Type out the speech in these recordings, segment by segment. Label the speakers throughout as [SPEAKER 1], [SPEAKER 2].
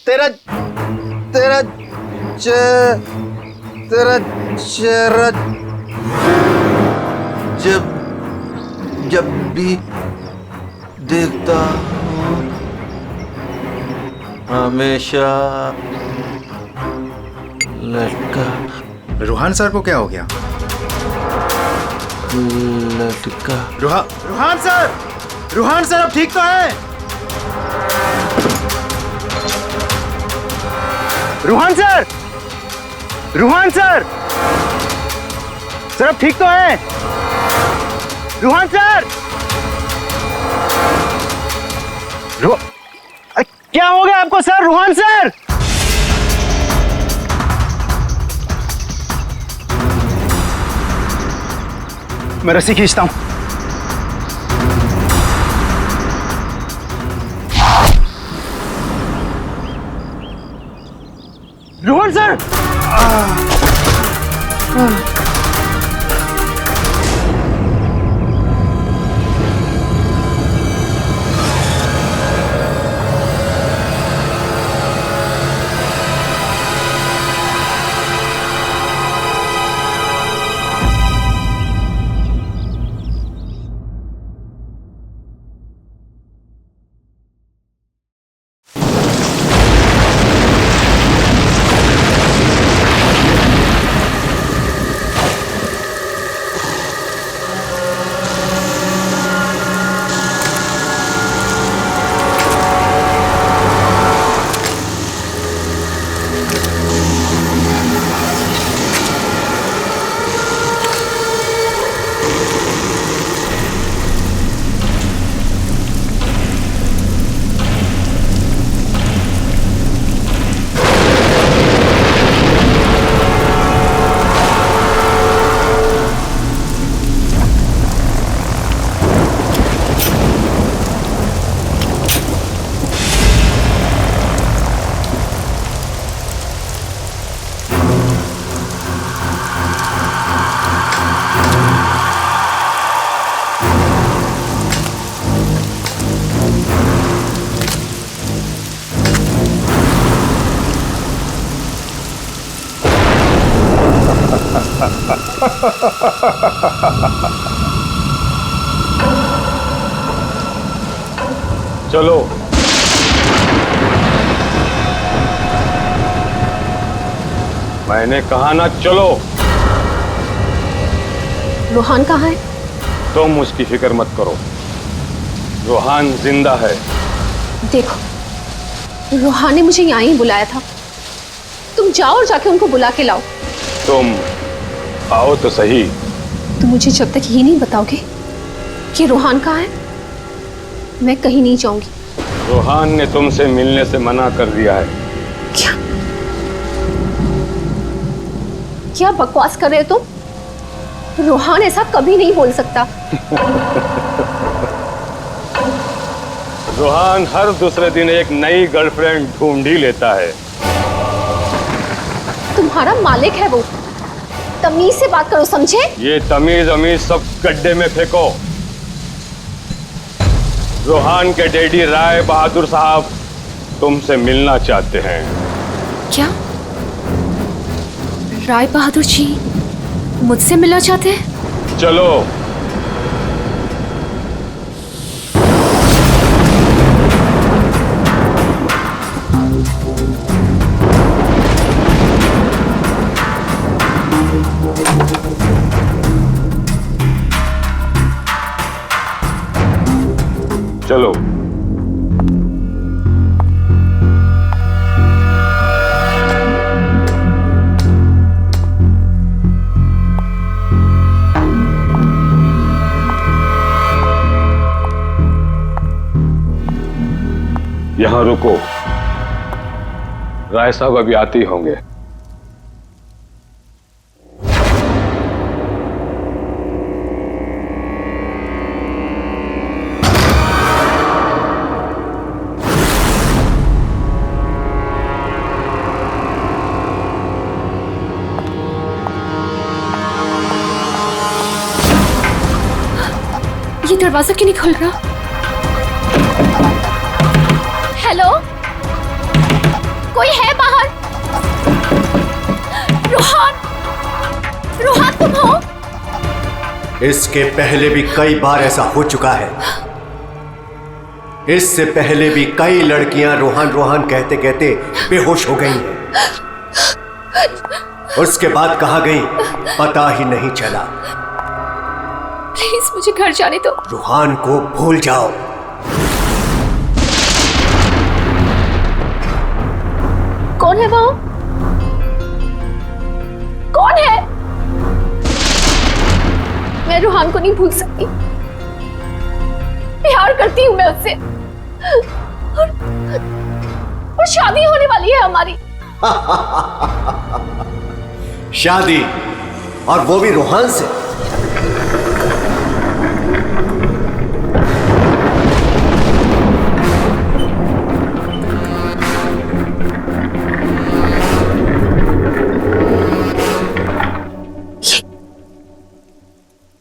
[SPEAKER 1] तेरा तेरा तेरा चेहरा जब जब भी देखता हूँ हमेशा लटका।
[SPEAKER 2] रूहान सर को क्या हो गया?
[SPEAKER 1] लटका।
[SPEAKER 2] रूहान सर अब ठीक तो है? रूहान सर सर अब ठीक तो है? रूहान सर क्या हो गया आपको सर? रूहान सर मैं रस्सी खींचता हूं। रोहन सर
[SPEAKER 3] चलो मैंने कहा ना चलो।
[SPEAKER 4] रूहान कहाँ है?
[SPEAKER 3] तुम उसकी फिक्र मत करो, रूहान जिंदा है।
[SPEAKER 4] देखो रूहान ने मुझे यहाँ ही बुलाया था, तुम जाओ और जाके उनको बुला के लाओ।
[SPEAKER 3] तुम आओ तो सही।
[SPEAKER 4] तुम मुझे जब तक ये नहीं बताओगे कि रूहान कहाँ है, मैं कहीं नहीं जाऊंगी।
[SPEAKER 3] रूहान ने तुमसे मिलने से मना कर दिया है।
[SPEAKER 4] क्या बकवास कर रहे हो तुम? रूहान ऐसा कभी नहीं बोल सकता।
[SPEAKER 3] रूहान हर दूसरे दिन एक नई गर्लफ्रेंड ढूंढ ही लेता है।
[SPEAKER 4] तुम्हारा मालिक है वो, तमीज से बात करो, समझे? ये
[SPEAKER 3] तमीज अमीज सब गड्ढे में फेंको। रूहान के डैडी राय बहादुर साहब तुमसे मिलना चाहते हैं।
[SPEAKER 4] क्या राय बहादुर जी मुझसे मिलना चाहते हैं?
[SPEAKER 3] चलो। चलो। यहां रुको, राय साहब अभी आते ही होंगे।
[SPEAKER 4] ये दरवाजा क्यों नहीं खुल रहा? हेलो, कोई है बाहर? रोहन, रोहन तुम हो?
[SPEAKER 5] इसके पहले भी कई बार ऐसा हो चुका है। इससे पहले भी कई लड़कियां रोहन रोहन कहते कहते बेहोश हो गई हैं। उसके बाद कहां गई पता ही नहीं चला।
[SPEAKER 4] प्लीज मुझे घर जाने दो।
[SPEAKER 5] रोहन को भूल जाओ।
[SPEAKER 4] कौन है वो? कौन है? मैं रोहन को नहीं भूल सकती। प्यार करती हूं मैं उससे, और शादी होने वाली है हमारी।
[SPEAKER 5] शादी, और वो भी रोहन से?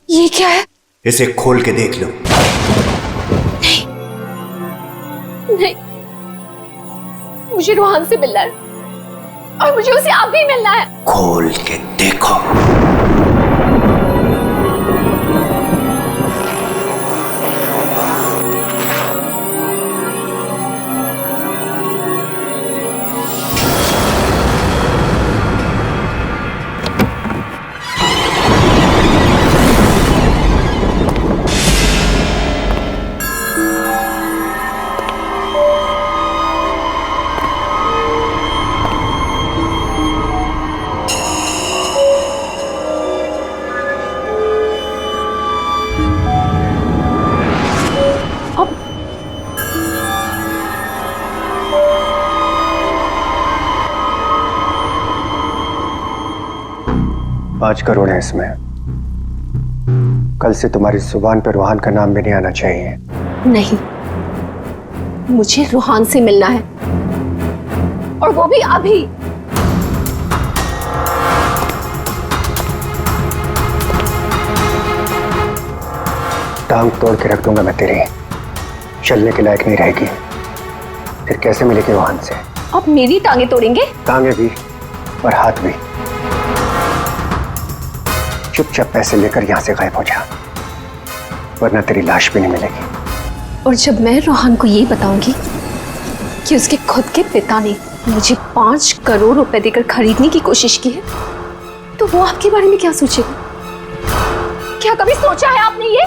[SPEAKER 4] ये क्या है?
[SPEAKER 5] इसे खोल के देख लो।
[SPEAKER 4] नहीं, मुझे रोहन से मिलना है, और मुझे उसे आप भी मिलना है।
[SPEAKER 5] खोल के देखो। $5 करोड़ है इसमें। कल से तुम्हारी जुबान पर रोहन का नाम भी नहीं आना चाहिए।
[SPEAKER 4] नहीं, मुझे रोहन से मिलना है, और वो भी अभी।
[SPEAKER 5] टांग तोड़ के रख दूंगा मैं तेरी, चलने के लायक नहीं रहेगी। फिर कैसे मिलेगी रोहन से?
[SPEAKER 4] आप मेरी टांगे तोड़ेंगे?
[SPEAKER 5] टांगे भी और हाथ भी। चुपचाप पैसे लेकर यहां से गायब हो जा, वरना तेरी लाश भी नहीं मिलेगी।
[SPEAKER 4] और जब मैं रोहन को ये बताऊंगी कि उसके खुद के पिता ने मुझे 5 करोड़ रुपए देकर खरीदने की कोशिश की है, तो वो आपके बारे में क्या सोचेगा? क्या कभी सोचा है आपने ये?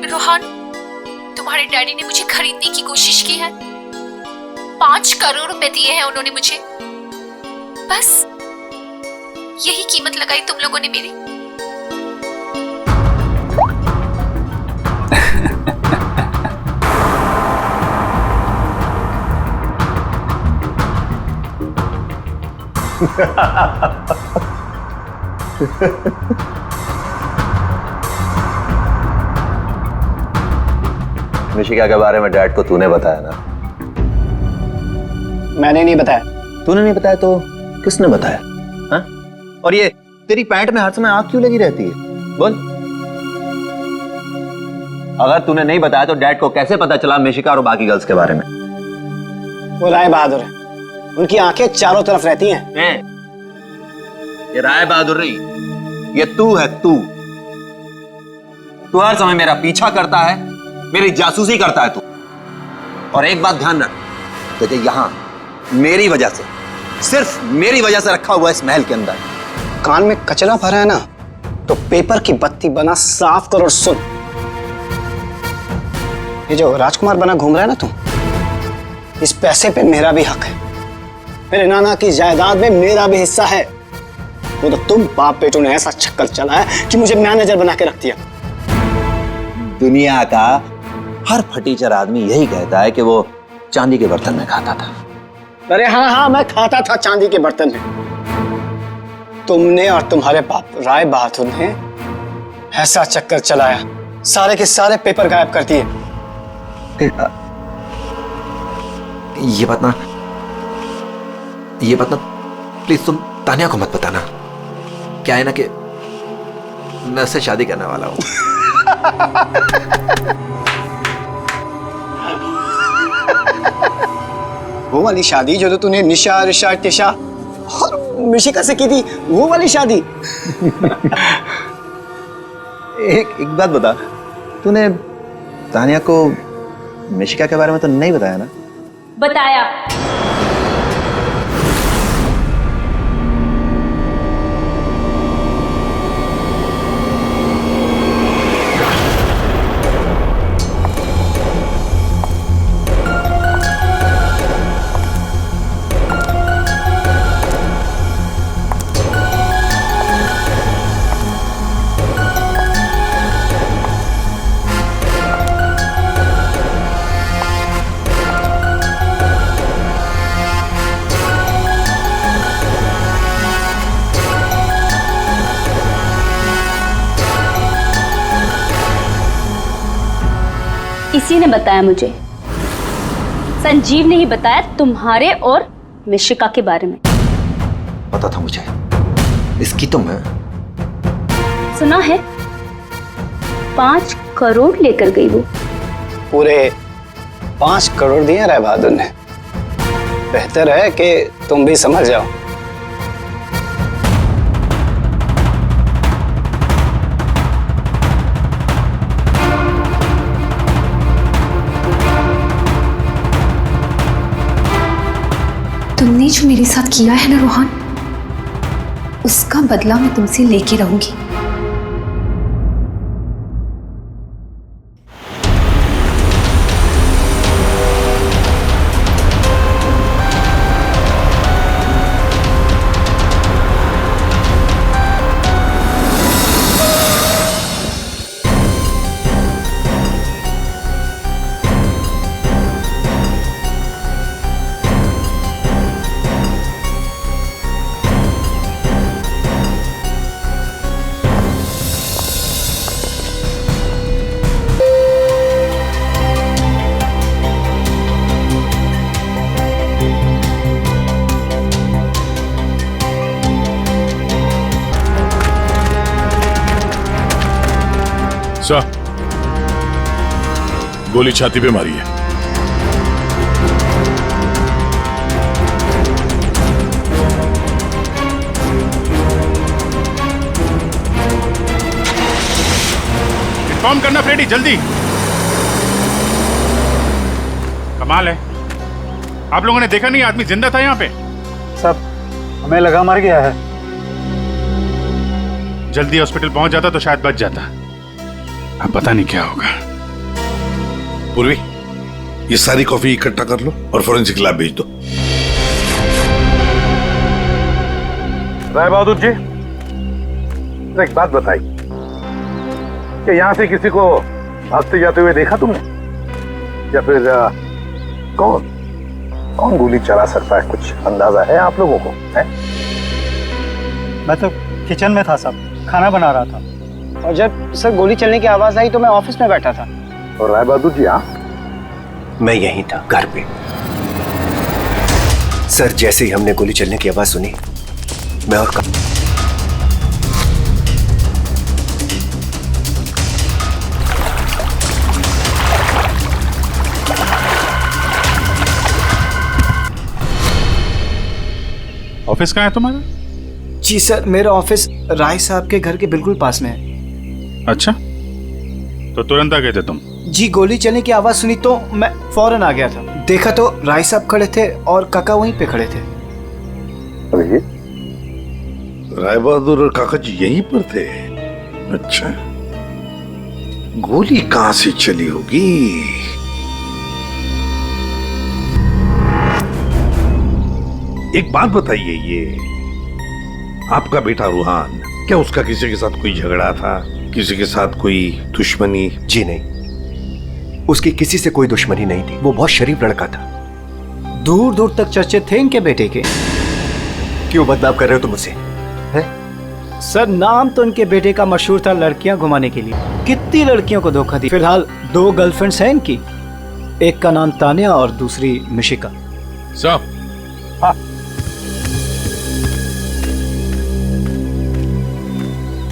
[SPEAKER 4] रोहन, तुम्हारे डैडी ने मुझे खरीदने की कोशिश की है। 5 करोड़ रुपए दिए हैं उन्होंने मुझे। बस यही कीमत लगाई तुम लोगों ने मेरी।
[SPEAKER 1] मिशिका के बारे में डैड को तूने बताया ना?
[SPEAKER 2] मैंने नहीं बताया।
[SPEAKER 1] तूने नहीं बताया तो किसने बताया? हाँ? और ये तेरी पैंट में हर समय आग क्यों लगी रहती है? बोल। अगर तूने नहीं बताया तो डैड को कैसे पता चला मिशिका और बाकी गर्ल्स के बारे में?
[SPEAKER 2] वो राय बहादुर है, उनकी आंखें चारों तरफ रहती हैं।
[SPEAKER 1] ये राय बहादुर नहीं, ये तू है। तू हर समय मेरा पीछा करता है, मेरी जासूसी करता है तू। और एक बात ध्यान रख, तुझे यहां मेरी वजह से, सिर्फ मेरी वजह से रखा हुआ इस महल के अंदर।
[SPEAKER 2] कान में कचरा भरा है ना, तो पेपर की बत्ती बना साफ कर और सुन। ये जो राजकुमार बना घूम रहा है ना तू, इस पैसे पे मेरा भी हक है। मेरे नाना की जायदाद में मेरा भी हिस्सा है। वो तो तुम बाप बेटों ने ऐसा चक्कर चलाया कि मुझे मैनेजर बना के रख दिया।
[SPEAKER 1] दुनिया का हर फटीचर आदमी यही कहता है कि वो चांदी के बर्तन में खाता था।
[SPEAKER 2] अरे हाँ, मैं खाता था चांदी के बर्तन में। तुमने और तुम्हारे बाप राय बहादुर ने ऐसा चक्कर चलाया सारे के सारे पेपर गायब कर दिए।
[SPEAKER 1] ये बात ना प्लीज तुम तानिया को मत बताना। क्या है ना कि मैं उससे शादी करने वाला हूं।
[SPEAKER 2] वो वाली शादी जो तो तूने निशा, ऋषा, टिशा और मिशिका से की थी, वो वाली शादी।
[SPEAKER 1] एक बात बता, तूने तानिया को मिशिका के बारे में तो नहीं बताया ना?
[SPEAKER 6] बताया। इसी ने बताया मुझे। संजीव ने ही बताया तुम्हारे और मिशिका के बारे में।
[SPEAKER 1] पता था मुझे, इसकी तो मैं
[SPEAKER 6] सुना है 5 करोड़ लेकर गई वो।
[SPEAKER 2] पूरे 5 करोड़ दिए राय बहादुर ने। बेहतर है कि तुम भी समझ जाओ।
[SPEAKER 4] तुमने जो मेरे साथ किया है ना रोहन, उसका बदला मैं तुमसे लेके रहूंगी।
[SPEAKER 7] सर, गोली छाती पे मारी है। इन्फॉर्म करना फ्रेडी, जल्दी। कमाल है, आप लोगों ने देखा नहीं आदमी जिंदा था यहाँ पे?
[SPEAKER 5] सब हमें लगा मर गया है।
[SPEAKER 7] जल्दी हॉस्पिटल पहुंच जाता तो शायद बच जाता। अब पता नहीं क्या होगा।
[SPEAKER 8] पूर्वी, ये सारी कॉफी इकट्ठा कर लो और फोरेंसिक लैब भेज दो।
[SPEAKER 3] राय बहादुर जी, एक बात बताई कि यहां से किसी को भागते जाते हुए देखा तुमने, या फिर कौन गोली चला सकता है? कुछ अंदाजा है आप लोगों को? है?
[SPEAKER 5] मैं तो किचन में था साहब, खाना बना रहा था।
[SPEAKER 2] और जब सर गोली चलने की आवाज आई तो मैं ऑफिस में बैठा था।
[SPEAKER 3] और राय बहादुर जी आप?
[SPEAKER 5] मैं यहीं था, घर पे। सर, जैसे ही हमने गोली चलने की आवाज सुनी, मैं और
[SPEAKER 7] ऑफिस कहाँ है तुम्हारा?
[SPEAKER 2] जी सर, मेरा ऑफिस राय साहब के घर के बिल्कुल पास में है।
[SPEAKER 7] अच्छा, तो तुरंत आ गए थे तुम?
[SPEAKER 2] जी, गोली चलने की आवाज सुनी तो मैं फौरन आ गया था। देखा तो राय साहब खड़े थे और काका वहीं पे खड़े थे।
[SPEAKER 3] अरे
[SPEAKER 8] राय बहादुर और काका जी यहीं पर थे? अच्छा, गोली कहां से चली होगी? एक बात बताइए, ये आपका बेटा रूहान, क्या उसका किसी के साथ कोई झगड़ा था? किसी के साथ कोई दुश्मनी?
[SPEAKER 5] जी नहीं, उसकी किसी से कोई दुश्मनी नहीं थी। वो बहुत शरीफ लड़का था।
[SPEAKER 2] दूर दूर तक चर्चे थे इनके बेटे के।
[SPEAKER 5] क्यों बदनाम कर रहे हो तुम उसे? हैं?
[SPEAKER 2] सर नाम तो उनके बेटे का मशहूर था लड़कियां घुमाने के लिए। कितनी लड़कियों को धोखा दी। फिलहाल 2 गर्लफ्रेंड्स हैं इनकी, एक का नाम तानिया और दूसरी मिशिका।
[SPEAKER 7] साहब,
[SPEAKER 3] हाँ,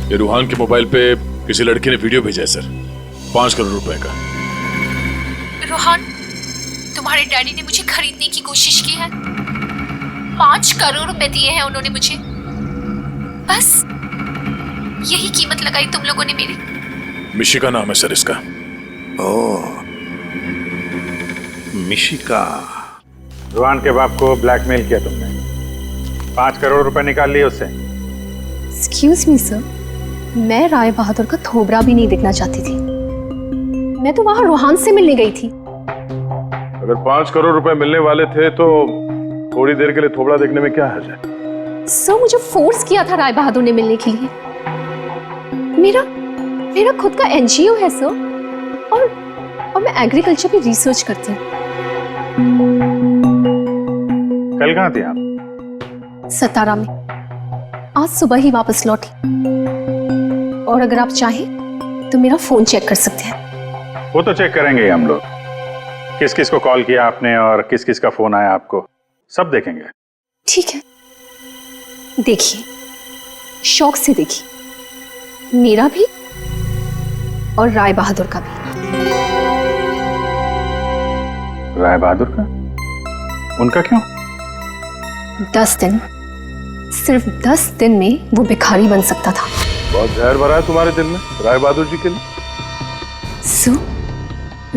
[SPEAKER 9] ये रूहान के मोबाइल पे किसी लड़की ने वीडियो भेजा है सर, 5 करोड़ रुपए का।
[SPEAKER 4] रोहन, तुम्हारे डैडी ने मुझे खरीदने की कोशिश की है। 5 करोड़ रुपए दिए हैं उन्होंने मुझे। बस यही कीमत लगाई तुम लोगों ने मेरी।
[SPEAKER 9] मिशिका नाम है सर इसका।
[SPEAKER 8] ओह, मिशिका।
[SPEAKER 3] रुहान के बाप को ब्लैकमेल किया तुमने, 5 करोड़ रुपए निकाल लिए उससे।
[SPEAKER 4] एक्सक्यूज मी सर, मैं राय बहादुर का थोबरा भी नहीं देखना चाहती थी। मैं तो वहां रोहान से मिलने गई थी।
[SPEAKER 3] अगर 5 करोड़ रुपए मिलने वाले थे तो थोड़ी देर के लिए थोबड़ा देखने में क्या हर्ज है?
[SPEAKER 4] सर, मुझे फोर्स किया था राय बहादुर ने मिलने के लिए। मेरा खुद का एनजीओ है सर, और मैं एग्रीकल्चर पे रिसर्च करती हूँ।
[SPEAKER 3] कल कहाँ थे आप?
[SPEAKER 4] सतारा में। आज सुबह ही वापस लौटी। और अगर आप चाहें तो मेरा फोन चेक कर सकते हैं।
[SPEAKER 3] वो तो चेक करेंगे हम लोग, किस किस को कॉल किया आपने और किस किस का फोन आया आपको, सब देखेंगे।
[SPEAKER 4] ठीक है, देखिए, शौक से देखिए, मेरा भी और राय बहादुर का भी।
[SPEAKER 3] राय बहादुर का? उनका क्यों?
[SPEAKER 4] 10 दिन, सिर्फ 10 दिन में वो भिखारी बन सकता था।
[SPEAKER 3] बहुत जहर भरा है तुम्हारे दिल में राय बहादुर जी के लिए।
[SPEAKER 4] सो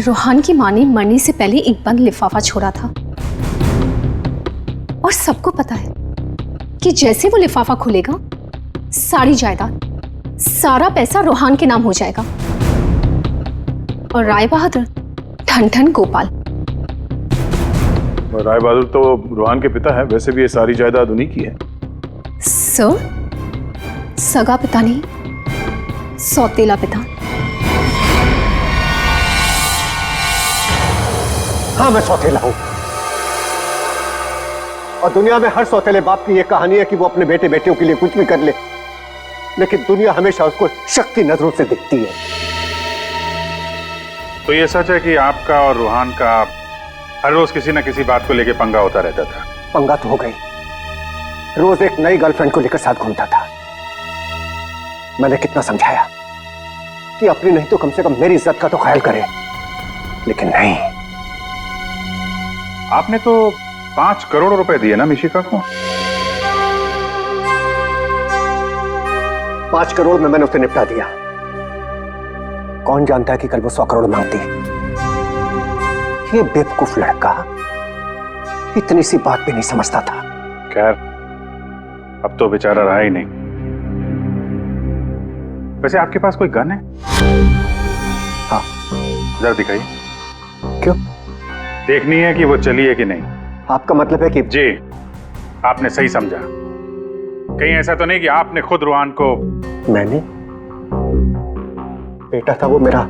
[SPEAKER 4] रोहान की मां ने मरने से पहले एक बंद लिफाफा छोड़ा था, और सबको पता है कि जैसे वो लिफाफा खुलेगा, सारी जायदाद, सारा पैसा रोहान के नाम हो जाएगा। और राय बहादुर ठन ठन गोपाल।
[SPEAKER 3] राय बहादुर तो रोहान के पिता है, वैसे भी ये सारी जायदाद उन्हीं की है।
[SPEAKER 4] सर, सगा पिता नहीं, सौतेला पिता।
[SPEAKER 5] हाँ, मैं सौतेला हूं, और दुनिया में हर सौतेले बाप की यह कहानी है कि वो अपने बेटे बेटियों के लिए कुछ भी कर ले, लेकिन दुनिया हमेशा उसको शक की नजरों से देखती है।
[SPEAKER 3] तो ये सच है कि आपका और रोहान का हर रोज किसी न किसी बात को लेकर पंगा होता रहता था?
[SPEAKER 5] पंगा तो हो गई, रोज एक नई गर्लफ्रेंड को लेकर साथ घूमता था। मैंने कितना समझाया कि अपनी नहीं तो कम से कम मेरी इज्जत का तो ख्याल करे, लेकिन नहीं।
[SPEAKER 3] आपने तो 5 करोड़ रुपए दिए ना मिशिका को?
[SPEAKER 5] 5 करोड़ में मैंने उसे निपटा दिया। कौन जानता है कि कल वो 100 करोड़ मांगती। ये बेवकूफ लड़का इतनी सी बात भी नहीं समझता था।
[SPEAKER 3] खैर, अब तो बेचारा रहा ही नहीं। वैसे आपके पास कोई गन है?
[SPEAKER 5] हाँ।
[SPEAKER 3] जरा दिखाइए।
[SPEAKER 5] क्यों?
[SPEAKER 3] देखनी है कि वो चली है कि नहीं।
[SPEAKER 5] आपका मतलब है कि?
[SPEAKER 3] जी, आपने सही समझा। कहीं ऐसा तो नहीं कि आपने खुद रोहान को?
[SPEAKER 5] मैंने? बेटा था वो मेरा,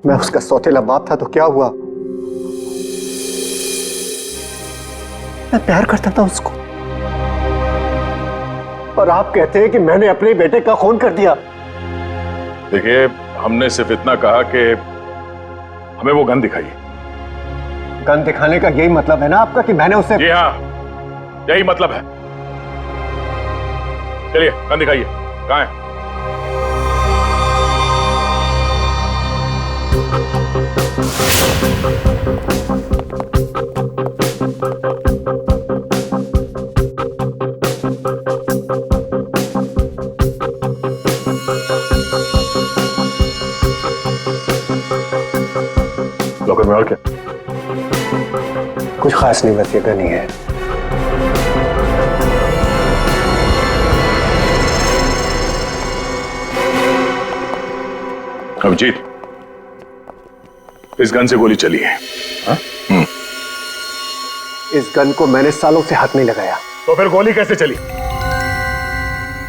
[SPEAKER 5] मैं उसका सौतेला बाप था, तो क्या हुआ? मैं प्यार करता था उसको, और आप कहते हैं कि मैंने अपने बेटे का खून कर दिया।
[SPEAKER 3] देखिए, हमने सिर्फ इतना कहा कि हमें वो गन दिखाइए।
[SPEAKER 5] गन दिखाने का यही मतलब है ना आपका कि मैंने उसे?
[SPEAKER 3] जी हाँ, यही मतलब है। चलिए, गन दिखाइए। कहाँ है? लॉकर में और क्या?
[SPEAKER 5] कुछ खास नहीं, बस ये गन ही है।
[SPEAKER 3] अभिजीत, इस गन से गोली चली है। हाँ?
[SPEAKER 5] इस गन को मैंने सालों से हाथ नहीं लगाया।
[SPEAKER 3] तो फिर गोली कैसे चली?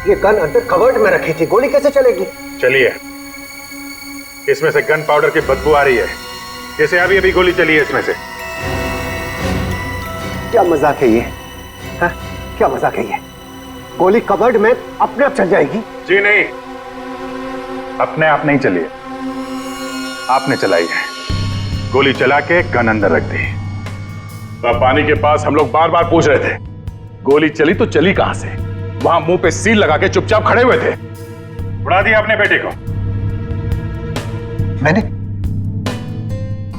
[SPEAKER 5] ये गन अंदर कवर्ड में रखी थी, गोली कैसे चलेगी?
[SPEAKER 3] चलिए, इसमें से गन पाउडर की बदबू आ रही है, जैसे अभी अभी गोली चली है इसमें से।
[SPEAKER 5] क्या मजाक है ये? हाँ? क्या मजाक है ये? गोली कवर्ड में अपने आप चल जाएगी?
[SPEAKER 3] जी नहीं, अपने आप नहीं चली है, आपने चलाई है। गोली चला के गन अंदर रख दी। पानी के पास हम लोग बार बार पूछ रहे थे, गोली चली तो चली कहां से? वहां मुंह पे सील लगा के चुपचाप खड़े हुए थे। उड़ा दिया अपने बेटे को।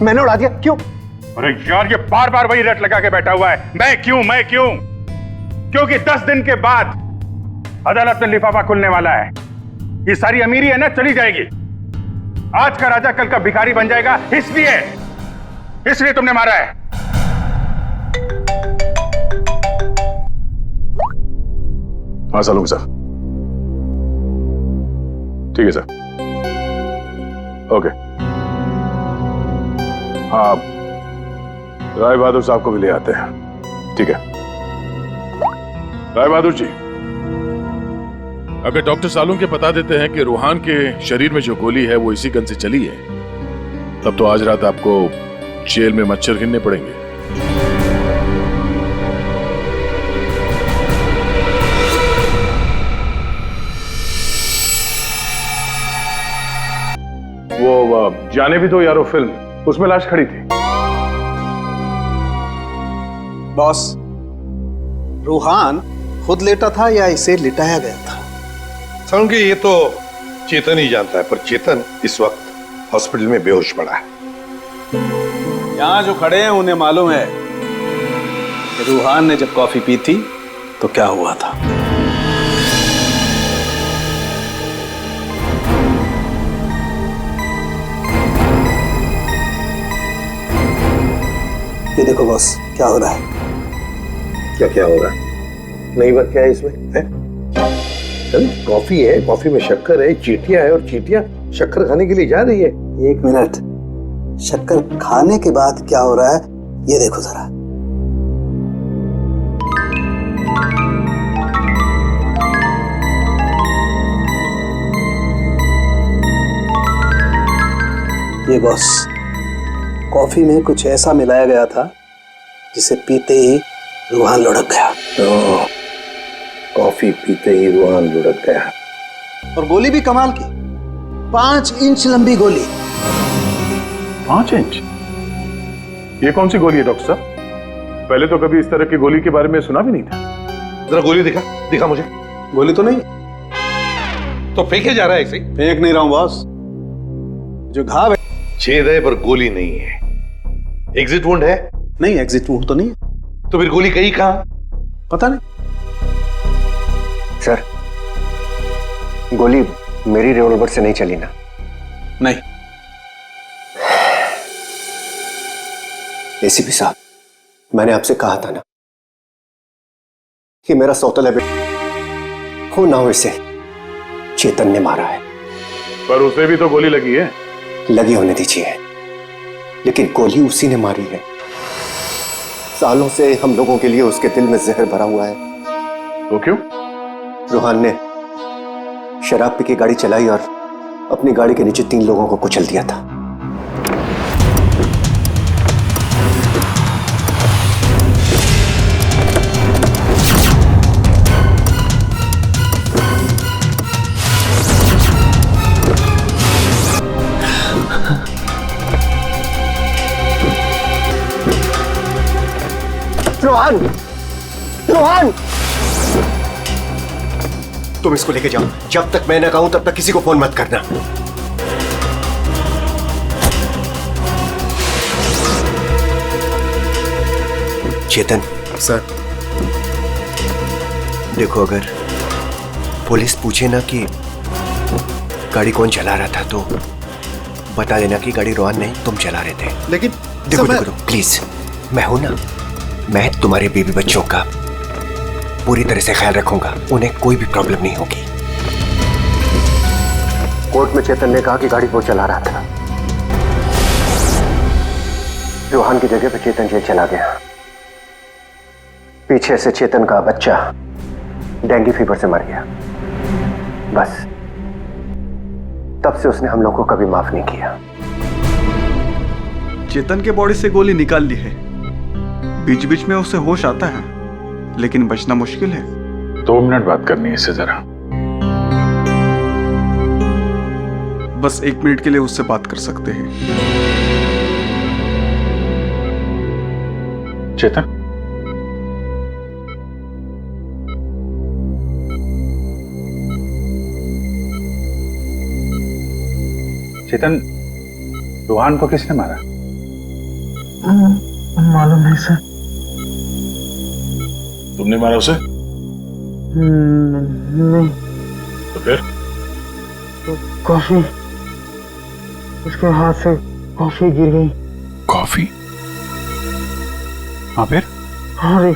[SPEAKER 5] मैंने उड़ा दिया? क्यों?
[SPEAKER 3] अरे यार, ये बार बार वही रट लगा के बैठा हुआ है, मैं क्यों? क्योंकि 10 दिन के बाद अदालत में लिफाफा खुलने वाला है। ये सारी अमीरी है ना, चली जाएगी। आज का राजा कल का भिखारी बन जाएगा, इसलिए तुमने मारा है। हाँ सलूम सर, ठीक है सर, ओके। हाँ, राय बहादुर साहब को भी ले आते हैं, ठीक है। राय बहादुर जी,
[SPEAKER 9] अगर डॉक्टर सालूम के बता देते हैं कि रूहान के शरीर में जो गोली है वो इसी गन से चली है, तब तो आज रात आपको जेल में मच्छर गिनने पड़ेंगे।
[SPEAKER 3] वो जाने भी दो यारो फिल्म, उसमें लाश खड़ी थी।
[SPEAKER 10] बॉस, रूहान खुद लेटा था या इसे लिटाया गया था?
[SPEAKER 8] समझ ये तो चेतन ही जानता है, पर चेतन इस वक्त हॉस्पिटल में बेहोश पड़ा है।
[SPEAKER 10] यहां जो खड़े हैं उन्हें मालूम है कि रूहान ने जब कॉफी पी थी तो क्या हुआ था। ये देखो बॉस, क्या हो रहा है?
[SPEAKER 8] क्या हो रहा है? नई बात क्या है इसमें? है? कॉफी है, कॉफी में शक्कर है, चींटियां है, और चींटियां शक्कर खाने के लिए जा रही है।
[SPEAKER 10] 1 मिनट, शक्कर खाने के बाद क्या हो रहा है ये देखो जरा। ये बॉस, कॉफी में कुछ ऐसा मिलाया गया था जिसे पीते ही रूहान लुढ़क गया।
[SPEAKER 8] कॉफी पीते ही रूहान लुढ़क गया।
[SPEAKER 10] और गोली भी कमाल की, 5 इंच लंबी गोली।
[SPEAKER 3] 5 इंच? ये कौन सी गोली है डॉक्टर साहब? पहले तो कभी इस तरह की गोली के बारे में सुना भी नहीं था।
[SPEAKER 8] जरा गोली दिखा मुझे।
[SPEAKER 10] गोली तो नहीं,
[SPEAKER 8] तो फेंके जा रहा है ऐसे ही?
[SPEAKER 10] फेंक नहीं रहा हूं बॉस, जो घाव है।
[SPEAKER 8] छेद है पर गोली नहीं है। एग्जिट वुंड है?
[SPEAKER 10] नहीं, एग्जिट वुंड तो नहीं।
[SPEAKER 8] तो फिर गोली गई कहां?
[SPEAKER 10] पता नहीं
[SPEAKER 5] सर, गोली मेरी रिवॉल्वर से नहीं चली ना?
[SPEAKER 10] नहीं।
[SPEAKER 5] एसीपी साहब, मैंने आपसे कहा था ना कि मेरा सौतेला बेटा हो ना हो इसे चेतन ने मारा है।
[SPEAKER 3] पर उसे भी तो गोली लगी है।
[SPEAKER 5] लगी होने दीजिए, लेकिन गोली उसी ने मारी है। सालों से हम लोगों के लिए उसके दिल में जहर भरा हुआ है।
[SPEAKER 3] वो क्यों?
[SPEAKER 5] रूहान ने शराब पी के गाड़ी चलाई और अपनी गाड़ी के नीचे 3 लोगों को कुचल दिया था। रोहन, रोहन, तुम इसको लेके जाओ। जब तक मैं ना कहूं तब तक किसी को फोन मत करना। चेतन
[SPEAKER 10] सर,
[SPEAKER 5] देखो, अगर पुलिस पूछे ना कि गाड़ी कौन चला रहा था तो बता देना कि गाड़ी रोहन नहीं, तुम चला रहे थे।
[SPEAKER 10] लेकिन
[SPEAKER 5] देखो प्लीज, मैं हूं ना, मैं तुम्हारे बीवी बच्चों का पूरी तरह से ख्याल रखूंगा। उन्हें कोई भी प्रॉब्लम नहीं होगी। कोर्ट में चेतन ने कहा कि गाड़ी वो चला रहा था। रोहन की जगह पर चेतन जेल चला गया। पीछे से चेतन का बच्चा डेंगू फीवर से मर गया। बस तब से उसने हम लोग को कभी माफ नहीं किया।
[SPEAKER 11] चेतन के बॉडी से गोली निकाल ली है। बीच बीच में उसे होश आता है, लेकिन बचना मुश्किल है।
[SPEAKER 3] 2 मिनट बात करनी है इससे जरा।
[SPEAKER 11] बस 1 मिनट के लिए उससे बात कर सकते हैं।
[SPEAKER 3] चेतन, चेतन, रूहान को किसने मारा?
[SPEAKER 5] मालूम नहीं सर।
[SPEAKER 9] तुमने मारा उसे?
[SPEAKER 5] नहीं।
[SPEAKER 9] तो फिर?
[SPEAKER 5] कॉफी, उसके हाथ से कॉफी गिर गई।
[SPEAKER 3] कॉफी? हाँ फिर?
[SPEAKER 5] हाँ रे,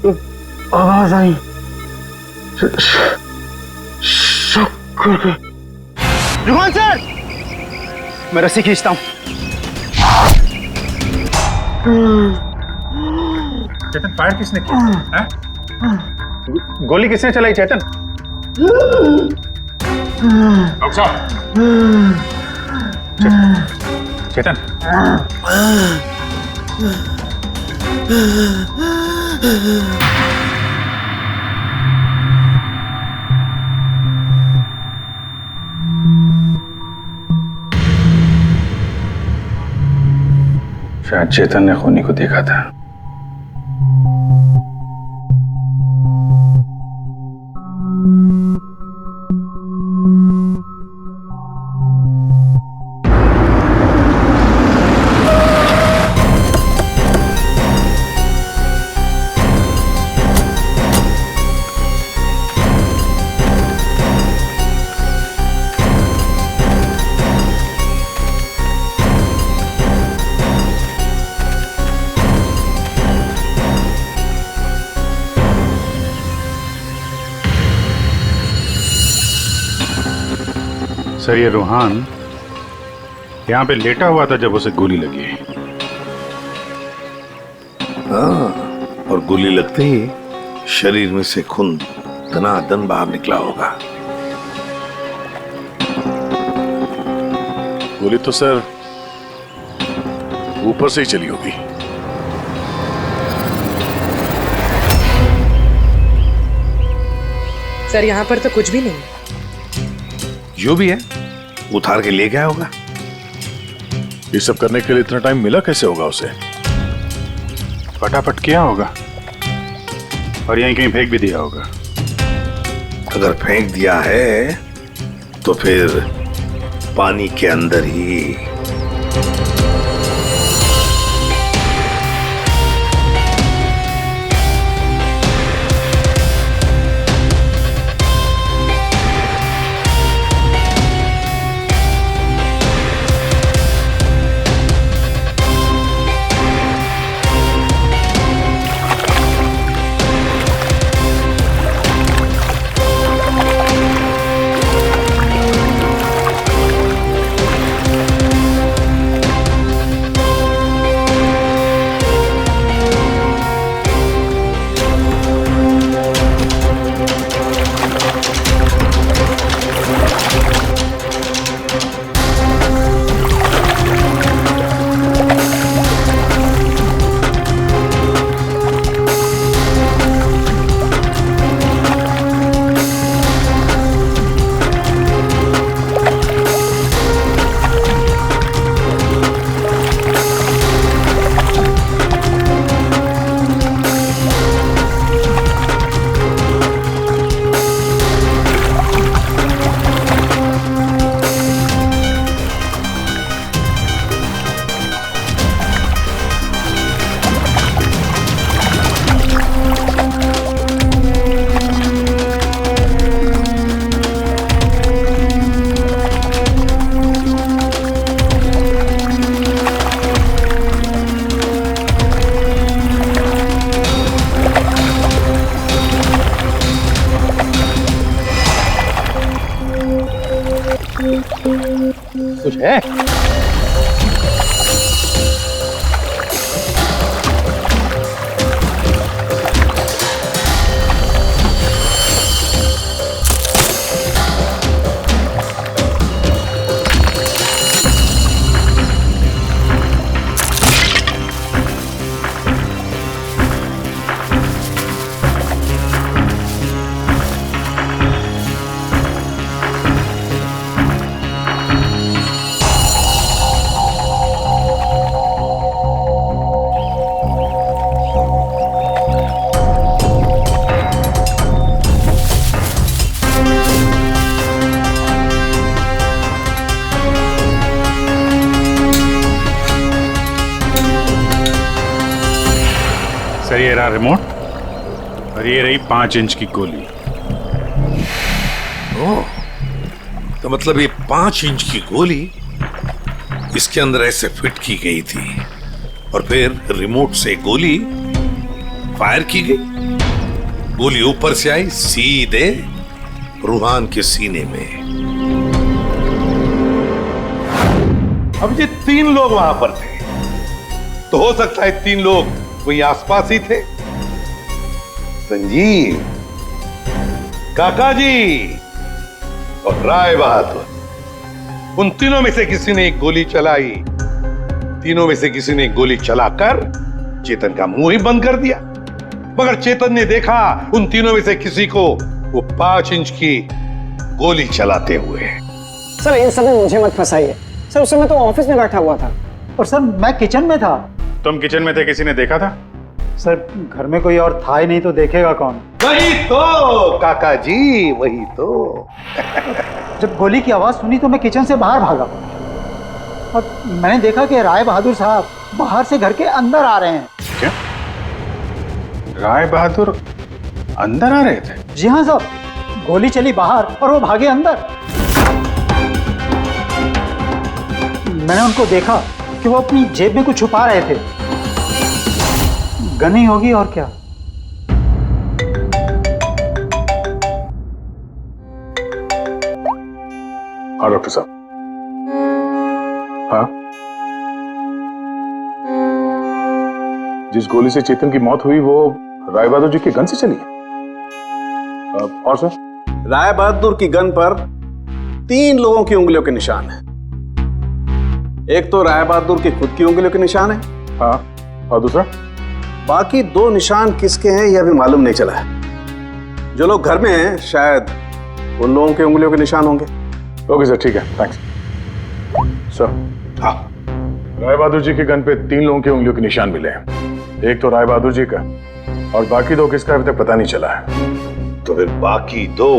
[SPEAKER 5] एक आवाज आई, शक करके।
[SPEAKER 2] रुहान सर, मैं रस्सी खींचता हूं।
[SPEAKER 3] चेतन, फायर किसने किया? हैं? गोली किसने चलाई चेतन? डॉक्टर साहब। चेतन, शायद चेतन ने खूनी को देखा था। सर, ये रूहान यहाँ पे लेटा हुआ था जब उसे गोली लगी।
[SPEAKER 8] हाँ, और गोली लगते ही शरीर में से खून दनादन बाहर निकला होगा।
[SPEAKER 9] गोली तो सर ऊपर से ही चली होगी।
[SPEAKER 12] सर, यहाँ पर तो कुछ भी नहीं।
[SPEAKER 8] जो भी है उतार के ले गया होगा।
[SPEAKER 9] ये सब करने के लिए इतना टाइम मिला कैसे होगा उसे?
[SPEAKER 3] फटाफट किया होगा और यहीं कहीं फेंक भी दिया होगा।
[SPEAKER 8] अगर फेंक दिया है तो फिर पानी के अंदर ही।
[SPEAKER 2] कुछ है?
[SPEAKER 7] ये रहा रिमोट और ये रही 5 इंच की गोली।
[SPEAKER 8] ओह, तो मतलब ये 5 इंच की गोली इसके अंदर ऐसे फिट की गई थी और फिर रिमोट से गोली फायर की गई। गोली ऊपर से आई सीधे रूहान के सीने में। अब ये 3 लोग वहां पर थे, तो हो सकता है 3 लोग वही आसपास ही थे। संजीव, काका जी और राय बहादुर, उन तीनों में से किसी ने एक गोली चलाई। तीनों में से किसी ने गोली चलाकर चेतन का मुंह ही बंद कर दिया, मगर चेतन ने देखा उन तीनों में से किसी को वो 5 इंच की गोली चलाते हुए।
[SPEAKER 2] सर इन सब में मुझे मत फंसाइए सर, उस समय तो ऑफिस में बैठा हुआ था।
[SPEAKER 13] और सर मैं किचन में था।
[SPEAKER 7] तुम किचन में थे, किसी ने देखा था?
[SPEAKER 13] सर घर में कोई और था ही नहीं, तो देखेगा कौन?
[SPEAKER 8] वही तो काका जी, वही तो।
[SPEAKER 13] जब गोली की आवाज सुनी तो मैं किचन से बाहर भागा और मैंने देखा कि राय बहादुर साहब बाहर से घर के अंदर आ रहे हैं।
[SPEAKER 7] क्या? राय बहादुर अंदर आ रहे थे?
[SPEAKER 13] जी हाँ साहब, गोली चली बाहर और वो भागे अंदर। मैंने उनको देखा कि वो अपनी जेब में कुछ छुपा रहे थे। गन ही होगी और क्या।
[SPEAKER 3] हाँ डॉक्टर साहब। हाँ, जिस गोली से चेतन की मौत हुई वो राय बहादुर जी की गन से चली है। और सर?
[SPEAKER 10] राय बहादुर की गन पर 3 लोगों की उंगलियों के निशान है। एक तो राय बहादुर की खुद की उंगलियों के निशान है।
[SPEAKER 3] हाँ, और दूसरा?
[SPEAKER 10] बाकी 2 निशान किसके हैं यह अभी मालूम नहीं चला है। जो लोग घर में हैं शायद उन लोगों की उंगलियों के निशान होंगे।
[SPEAKER 3] ओके सर, ठीक है, थैंक्स सर। हाँ, राय बहादुर जी के गन पे 3 लोगों की उंगलियों के निशान मिले हैं। एक तो राय बहादुर जी का और बाकी 2 किसका अभी तक पता नहीं चला है।
[SPEAKER 8] तो फिर बाकी 2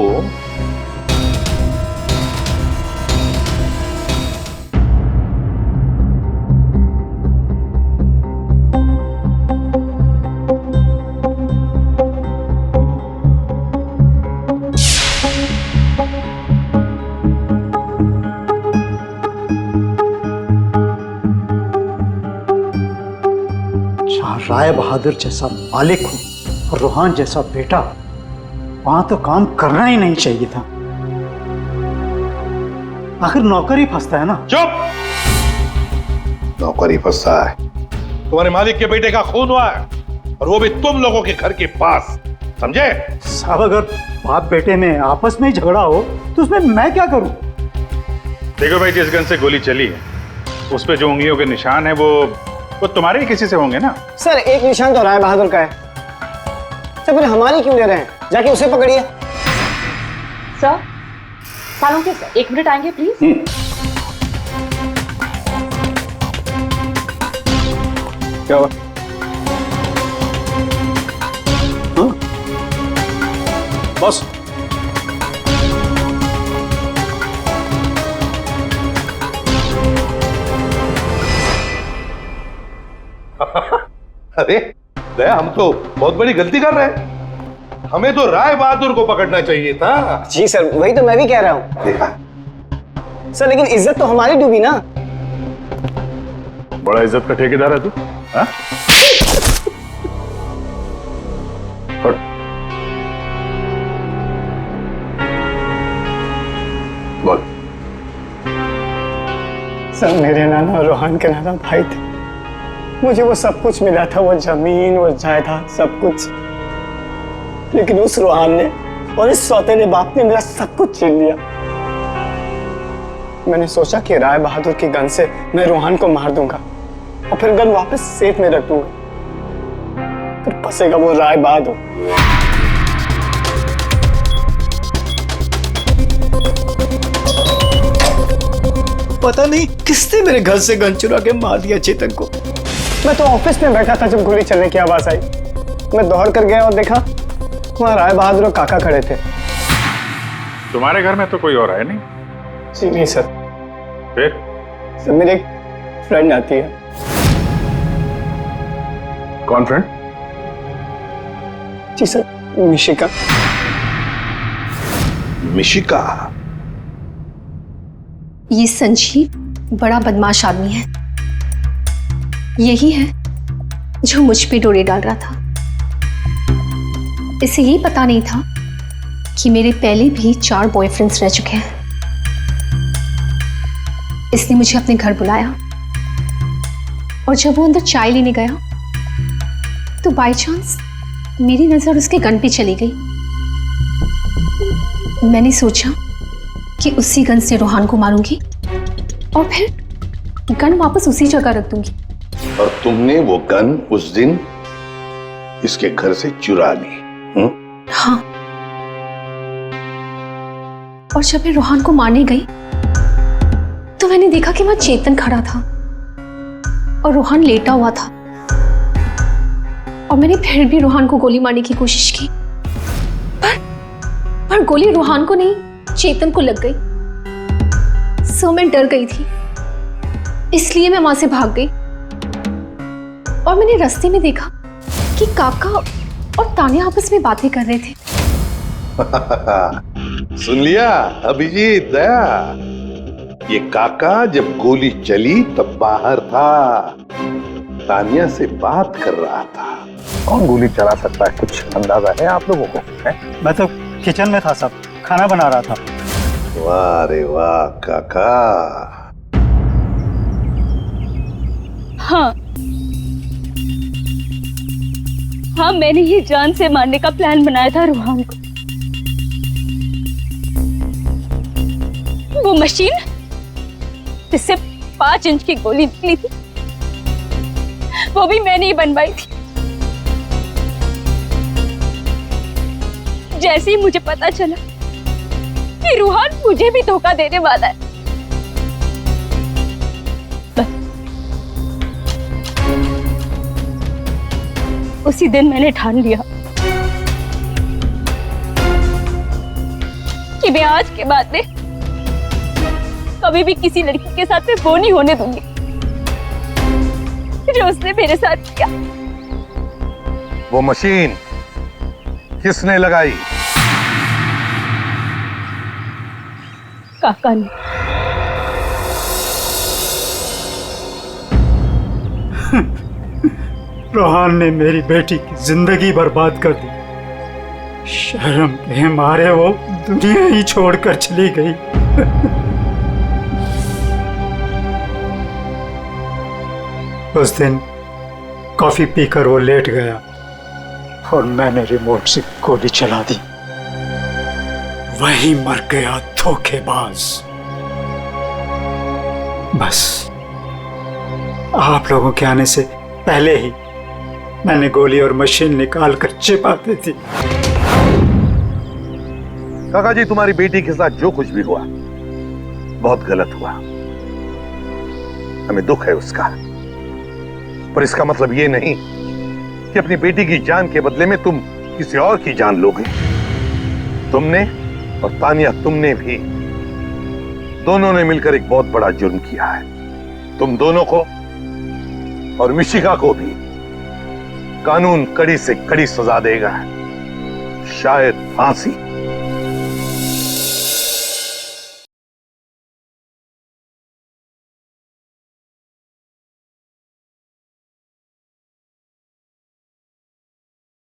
[SPEAKER 13] राय बहादुर जैसा मालिक हो और रूहान जैसा बेटा, वहां तो काम करना ही नहीं चाहिए था। आखिर नौकर ही फंसता है ना।
[SPEAKER 8] चुप! नौकर ही फंसता है। तुम्हारे मालिक के बेटे का खून हुआ है और वो भी तुम लोगों के घर के पास, समझे?
[SPEAKER 13] साहब अगर बाप बेटे में आपस में ही झगड़ा हो तो उसमें मैं क्या करूं?
[SPEAKER 7] देखो भाई, जिस गन से गोली चली है उस पे जो उंगलियों के निशान है वो तुम्हारे ही किसी से होंगे ना?
[SPEAKER 2] सर एक निशान तो राय बहादुर का है। सर फिर हमारी क्यों ले रहे हैं? जाके उसे पकड़िए।
[SPEAKER 6] सर सालों के सर 1 मिनट आएंगे प्लीज।
[SPEAKER 10] क्या हुआ? बॉस,
[SPEAKER 8] अरे दया, हम तो बहुत बड़ी गलती कर रहे हैं। हमें तो राय बहादुर को पकड़ना चाहिए था।
[SPEAKER 2] जी सर, वही तो मैं भी कह रहा हूँ।
[SPEAKER 8] देखा
[SPEAKER 2] सर लेकिन इज्जत तो हमारी डूबी ना।
[SPEAKER 3] बड़ा इज्जत का ठेकेदार है तू। हाँ? बोल।
[SPEAKER 2] सर मेरे नाना रोहन के नाना भाई थे। मुझे वो सब कुछ मिला था, वो जमीन, वो जायदाद, सब कुछ। लेकिन उस रोहन ने और इस सौतेले बाप ने मेरा सब कुछ छीन लिया। मैंने सोचा कि राय बहादुर की गन से मैं रोहन को मार दूंगा और फिर गन वापस सेफ में रख दूंगा। फिर फंसेगा वो राय बहादुर। पता नहीं किसने मेरे घर से गन चुरा के मार दिया चेतन को। मैं तो ऑफिस में बैठा था जब गोली चलने की आवाज आई। मैं दौड़ कर गया और देखा वहां राय बहादुर और काका खड़े थे।
[SPEAKER 7] तुम्हारे घर में तो कोई और है नहीं?
[SPEAKER 2] जी नहीं सर।
[SPEAKER 7] फिर?
[SPEAKER 2] सर मेरी एक फ्रेंड आती है।
[SPEAKER 3] कौन फ्रेंड?
[SPEAKER 2] जी सर, मिशिका।
[SPEAKER 8] मिशिका?
[SPEAKER 4] ये संजीव बड़ा बदमाश आदमी है। यही है जो मुझ पे डोरे डाल रहा था। इसे ये पता नहीं था कि मेरे पहले भी 4 बॉयफ्रेंड्स रह चुके हैं। इसने मुझे अपने घर बुलाया और जब वो अंदर चाय लेने गया तो बाय चांस मेरी नजर उसके गन पे चली गई। मैंने सोचा कि उसी गन से रोहान को मारूंगी और फिर गन वापस उसी जगह रख दूंगी।
[SPEAKER 8] और तुमने वो गन उस दिन इसके घर से चुरा ली?
[SPEAKER 4] हाँ। और जब मैं रोहान को मारने गई तो मैंने देखा कि वहां चेतन खड़ा था और रोहान लेटा हुआ था। और मैंने फिर भी रोहान को गोली मारने की कोशिश की, पर गोली रोहान को नहीं, चेतन को लग गई। सो मैं डर गई थी, इसलिए मैं वहां से भाग गई। और मैंने रास्ते में देखा कि काका और तान्या आपस में बातें कर रहे थे।
[SPEAKER 8] सुन लिया अभिजीत, दया? ये काका जब गोली चली तब बाहर था, तान्या से बात कर रहा था।
[SPEAKER 5] कौन गोली चला सकता है, कुछ अंदाजा है आप लोगों को?
[SPEAKER 13] मैं तो किचन में था साहब, खाना बना रहा था।
[SPEAKER 8] वाह रे वाह काका।
[SPEAKER 6] हाँ हाँ, मैंने ही जान से मारने का प्लान बनाया था रोहान को। वो मशीन जिससे 5 इंच की गोली निकली थी, वो भी मैंने ही बनवाई थी। जैसे ही मुझे पता चला कि रोहान मुझे भी धोखा देने वाला है, उसी दिन मैंने ठान लिया कि मैं आज के बाद में कभी भी किसी लड़की के साथ में वो नहीं होने दूंगी जो उसने मेरे साथ किया।
[SPEAKER 8] वो मशीन किसने लगाई?
[SPEAKER 6] काका ने।
[SPEAKER 13] रोहान ने मेरी बेटी की जिंदगी बर्बाद कर दी। शर्म के मारे वो दुनिया ही छोड़कर चली गई। उस दिन कॉफी पीकर वो लेट गया और मैंने रिमोट से गोली चला दी। वही मर गया धोखेबाज। बस आप लोगों के आने से पहले ही मैंने गोली और मशीन निकाल कर छिपा दी थी।
[SPEAKER 8] काका जी, तुम्हारी बेटी के साथ जो कुछ भी हुआ बहुत गलत हुआ। हमें दुख है उसका, पर इसका मतलब ये नहीं कि अपनी बेटी की जान के बदले में तुम किसी और की जान लोगे। तुमने और तानिया, तुमने भी, दोनों ने मिलकर एक बहुत बड़ा जुर्म किया है। तुम दोनों को और मिशिका को भी कानून कड़ी से कड़ी सजा देगा, शायद फांसी।